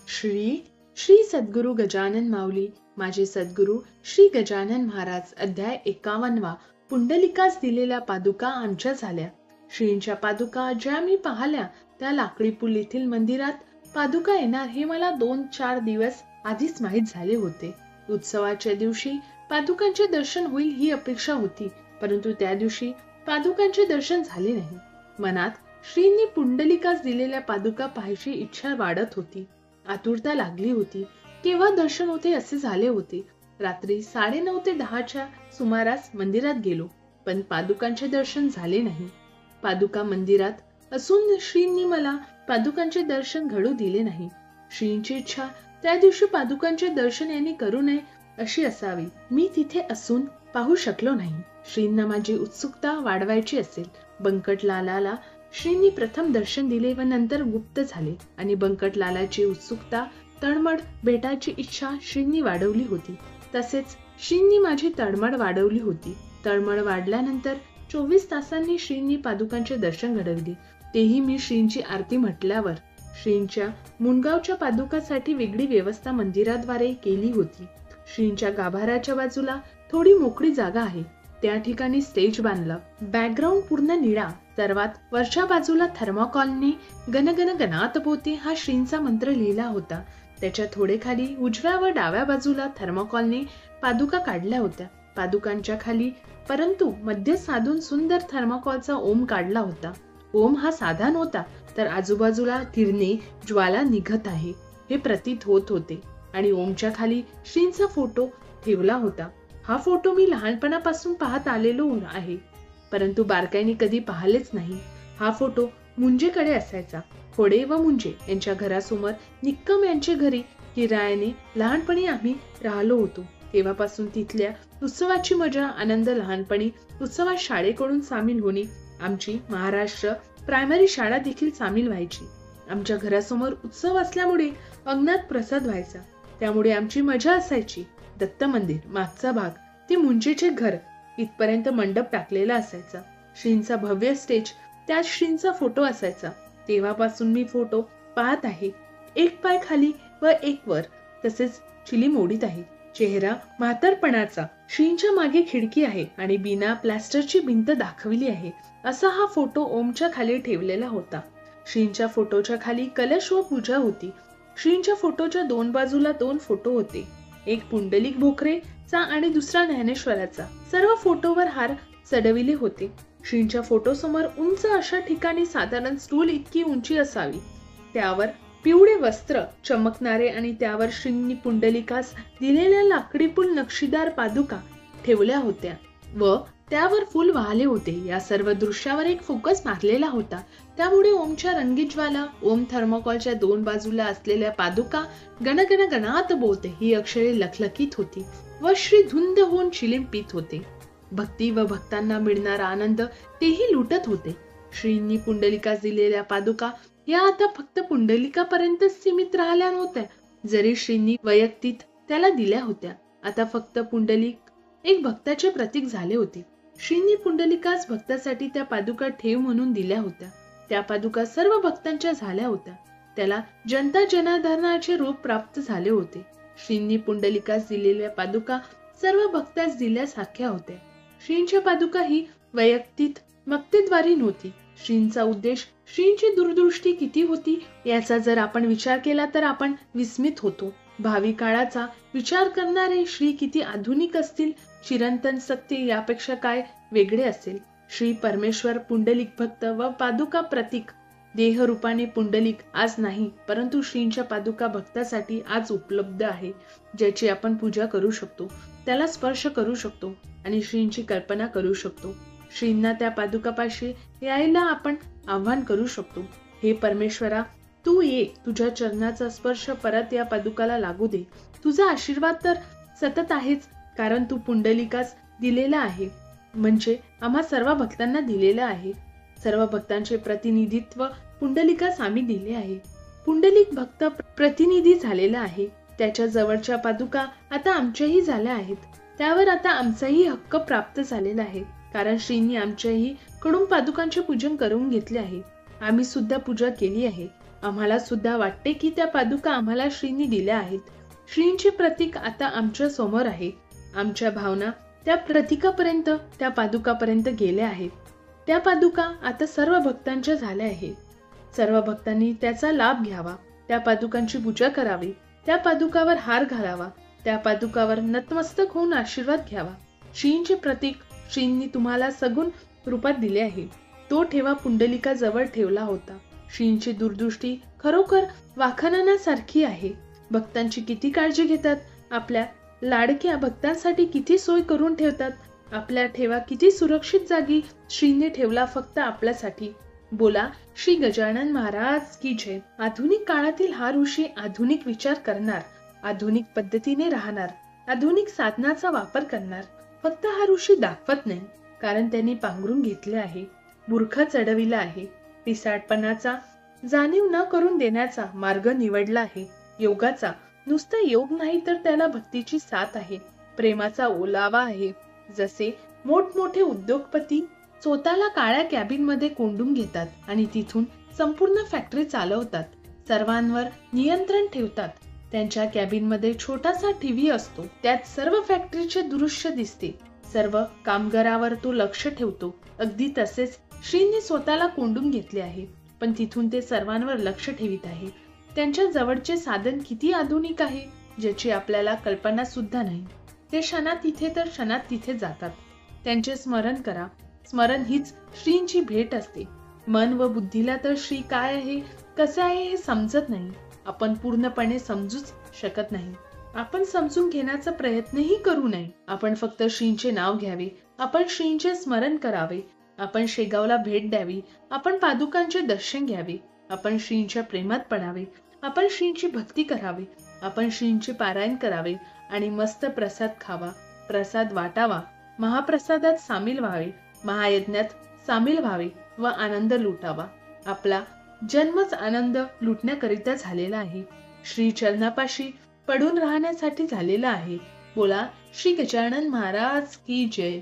श्री श्री सद्गुरु गजानन माऊली माझे सद्गुरु श्री गजानन महाराज अध्याय 51 पुंडलिकास दिलेल्या पादुका आमच्या झाल्या। श्रींच्या पादुका ज्या मी पाहिल्या त्या लाकडी पूल येथील मंदिरात पादुका येणार हे मला 2-4 दिवस आधीच माहीत झाले होते। उत्सवाच्या दिवशी पादुकांचे दर्शन होईल ही अपेक्षा होती, परंतु त्या दिवशी पादुकांचे दर्शन झाले नाही। मनात श्रींनी पुंडलिकास दिलेल्या पादुका पाहायची इच्छा वाढत होती, आतुरता लागली होती। केव्हा दर्शन होते असे झाले होते। रात्री 9:30 ते 10च्या सुमारास मंदिरात गेलो, पण पादुकांचे दर्शन झाले नाही। पादुका मंदिरात असून श्रींनी मला पादुकांचे दर्शन घडू दिले नाही। श्रींची इच्छा त्या दिवशी पादुकांचे दर्शन यांनी करू नये अशी असावी। मी तिथे असून पाहू शकलो नाही। श्रींना माझी उत्सुकता वाढवायची असेल। बंकटलालाला श्रींनी प्रथम दर्शन दिले व नंतर गुप्त झाले आणि बंकटलालाची उत्सुकता तळमळ भेटायची इच्छा श्रींनी वाढवली होती। तसेच श्रींनी माझी तळमळ वाढवली होती। तळमळ वाढल्यानंतर 24 तासांनी श्रींनी पादुकांचे दर्शन घडवले, तेही मी श्रींची आरती म्हटल्यावर। श्रींच्या मुंडगावच्या पादुकासाठी वेगळी व्यवस्था मंदिराद्वारे केली होती। श्रींच्या गाभाऱ्याच्या बाजूला थोडी मोकळी जागा आहे, त्या ठिकाणी स्टेज बांधलं। बॅकग्राऊंड पूर्ण निळा, सर्वात वरच्या बाजूला थर्माकॉलने गणगण गणात पोते हा श्रींचा मंत्र लिहिला होता। त्याच्या थोडे खाली उजव्या व डाव्या बाजूला थर्माकॉलने पादुका काढल्या होत्या। पादुकांच्या खाली परंतु मध्य साधून सुंदर थर्माकॉलचा ओम काढला होता। ओम हा साधा नव्हता, तर आजूबाजूला किरणे ज्वाला निघत आहे हे प्रतीत होत होते आणि ओमच्या खाली श्रींचा फोटो ठेवला होता। हा फोटो मी लहानपणापासून पाहत आलेलो आहे, परंतु बारकाईने कधी पाहिलेच नाही। हा फोटो मुंजेकडे असायचा। खोडे व मुंजे यांच्या घरासमोर निक्कम यांचे घरी किरायाने लहानपणी आम्ही राहिलो होतो। तेव्हापासून तिथल्या उत्सवाची मजा आनंद लहानपणी उत्सवात शाळेकडून सामील होणे, आमची महाराष्ट्र प्रायमरी शाळा देखील सामील व्हायची। आमच्या घरासमोर उत्सव असल्यामुळे अंगणात प्रसाद व्हायचा, त्यामुळे आमची मजा असायची। दत्त मंदिर, मागचा भाग ते मुंजेचे घर इथपर्यंत मंडप टाकलेला असायचा। श्रींचा भव्य स्टेज, त्यात श्रींचा फोटो असायचा। तेव्हापासून मी फोटो पाहत आहे, एक पाय खाली व एक वर, तसेच चिली मोडीत आहे। चेहरा म्हातारपणाचा। श्रींच्या मागे खिडकी आहे आणि बिना प्लास्टरची भिंत दाखवली आहे असा हा फोटो ओमच्या खाली ठेवलेला होता। श्रींच्या फोटोच्या खाली कलश व पूजा होती। श्रींच्या फोटोच्या 2 बाजूला 2 फोटो होते, एक पुंडलिक भोकरेचा आणि दुसरा ज्ञानेश्वराचा। सर्व फोटोवर हार चढविले होते। श्रींच्या फोटो समोर उंच अशा ठिकाणी साधारण स्टूल इतकी उंची असावी, त्यावर पिवळे वस्त्र चमकणारे आणि त्यावर श्रींनी पुंडलिकास दिलेल्या लाकडी पूल नक्षीदार पादुका ठेवल्या होत्या व त्यावर फूल वाहले होते। या सर्व दृश्यावर एक फोकस मारलेला होता, त्यामुळे ओमच्या रंगीज्वाला, ओम थर्माकॉलच्या 2 बाजूला असलेल्या पादुका गणगण गणात बोलते ही अक्षरे लखलखीत होती व श्री धुंद होऊन चिलीम पित होते। भक्ती व भक्तांना मिळणारा आनंद तेही लुटत होते। श्रींनी पुंडलिकास दिलेल्या पादुका या आता फक्त पुंडलिकापर्यंतच सीमित राहिल्या नव्हत्या, जरी श्रींनी वैयक्तिक त्याला दिल्या होत्या। आता फक्त पुंडलिक एक भक्ताचे प्रतीक झाले होते। श्रींनी पुंडलिकास भक्तासाठी त्या पादुका ठेव म्हणून दिल्या होत्या। त्या पादुका सर्व भक्तांच्या झाल्या होत्या, त्याला जनता जनार्दनाचे रूप प्राप्त झाले होते। श्रींनी पुंडलिकास दिलेल्या पादुका सर्व भक्तास दिल्यासारख्या होत्या। श्रींच्या पादुका ही वैयक्तिक मक्तेद्वारी नव्हती। श्रींचा उद्देश, श्रींची दूरदृष्टी किती होती याचा जर आपण विचार केला तर आपण विस्मित होतो। भावी काळाचा विचार करणारे श्री किती आधुनिक असतील, चिरंतन सत्य यापेक्षा काय वेगळे असेल। श्री परमेश्वर पुंडलिक भक्त व पादुका प्रतीक। देह रूपाने पुंडलिक आज नाही, परंतु श्रींच्या पादुका भक्तासाठी आज उपलब्ध आहे, ज्याची आपण पूजा करू शकतो, त्याला स्पर्श करू शकतो आणि श्रींची कल्पना करू शकतो। श्रींना त्या पादुकापाशी यायला आपण आव्हान करू शकतो। हे परमेश्वरा, तू ये, तुझ्या चरणाचा स्पर्श परत या पादुकाला लागू दे। तुझा आशीर्वाद तर सतत आहेच, कारण तू पुंडलिकास दिलेला आहे, म्हणजे आम्हा सर्व भक्तांना दिलेला आहे। सर्व भक्तांचे प्रतिनिधित्व पुंडलिकास आम्ही दिले आहे। पुंडलिक भक्त प्रतिनिधी झालेला आहे, त्याच्या जवळच्या पादुका आता आमच्याही झाल्या आहेत, त्यावर आता आमचाही हक्क प्राप्त झालेला आहे, कारण श्रींनी आमच्याही कडून पादुकांचे पूजन करून घेतले आहे। आम्ही सुद्धा पूजा केली आहे। आम्हाला सुद्धा वाटते की त्या पादुका आम्हाला श्रींनी दिल्या आहेत. श्रींचे प्रतीक आता आमच्या समोर आहे. आमच्या भावना त्या प्रतीकापर्यंत, त्या पादुकापर्यंत गेल्या आहेत. त्या पादुका आता सर्व भक्तांच्या झाल्या आहेत. सर्व भक्तांनी त्याचा लाभ घ्यावा, त्या पादुकांची पूजा करावी, त्या पादुकावर हार घालावा, त्या पादुकावर नतमस्तक होऊन आशीर्वाद घ्यावा. श्रींचे प्रतीक श्रींनी तुम्हाला सगुण रूपात दिले आहे. तो ठेवा पुंडलिका जवळ ठेवला होता. श्रींची दूरदृष्टी खरोखर वाखाणण्यासारखी आहे. भक्तांची किती काळजी घेतात, आपल्या लाडक्या भक्तांसाठी किती सोय करून ठेवतात. आपल्या ठेवा किती सुरक्षित जागी श्रींनी ठेवला फक्त आपल्यासाठी. बोला श्री गजानन महाराज की जय. आधुनिक काळातील हा ऋषी आधुनिक विचार करणार, आधुनिक पद्धतीने राहणार, आधुनिक साधनाचा वापर करणार. फक्त हा ऋषी दाखवत नाही, कारण त्यांनी पांघरून घेतले आहे, मूर्ख चढविला आहे, पिसाटपणाचा जाणीव न करून देण्याचा मार्ग निवडला आहे. योगाचा नुसता योग नाही तर त्याला भक्तीची साथ आहे, प्रेमाचा ओलावा आहे. जसे मोठमोठे उद्योगपती स्वतःला काळ्या कॅबिन मध्ये कोंडून घेतात आणि तिथून संपूर्ण फॅक्टरी चालवतात, सर्वांवर नियंत्रण ठेवतात. त्यांच्या कॅबिन मध्ये छोटासा टीव्ही असतो, त्यात सर्व फॅक्टरीचे दृश्य दिसते, सर्व कामगारावर तो लक्ष ठेवतो. अगदी तसेच श्रींनी स्वतःला कोंडून घेतले आहे, पण तिथून ते सर्वांवर लक्ष ठेवित आहे. त्यांच्या जवळचे साधन किती आधुनिक आहे, ज्याची आपल्याला कल्पना सुद्धा नाही. ते क्षणात इथे तर क्षणात तिथे जातात. त्यांचे स्मरण करा. स्मरण हीच श्रींची भेट असते. मन व बुद्धीला तर श्री काय आहे, कसे आहे हे समजत नाही. आपण पूर्णपणे समजूच शकत नाही. आपण समजून घेण्याचा प्रयत्नही करू नये. आपण फक्त श्रींचे नाव घ्यावे, आपण श्रींचे स्मरण करावे, आपण शेगावला भेट द्यावी, आपण पादुकांचे दर्शन घ्यावे, आपण श्रींच्या प्रेमात पडावे, आपण श्रींची भक्ती करावी, आपण श्रींचे पारायण करावे आणि मस्त प्रसाद खावा, प्रसाद वाटावा, महाप्रसादात सामील व्हावे, महायज्ञात सामील व्हावे व आनंद लुटावा. आपला जन्मच आनंद लुटण्याकरिता झालेला आहे, श्री चरणापाशी पडून राहण्यासाठी झालेला आहे. बोला श्री गजानन महाराज की जय.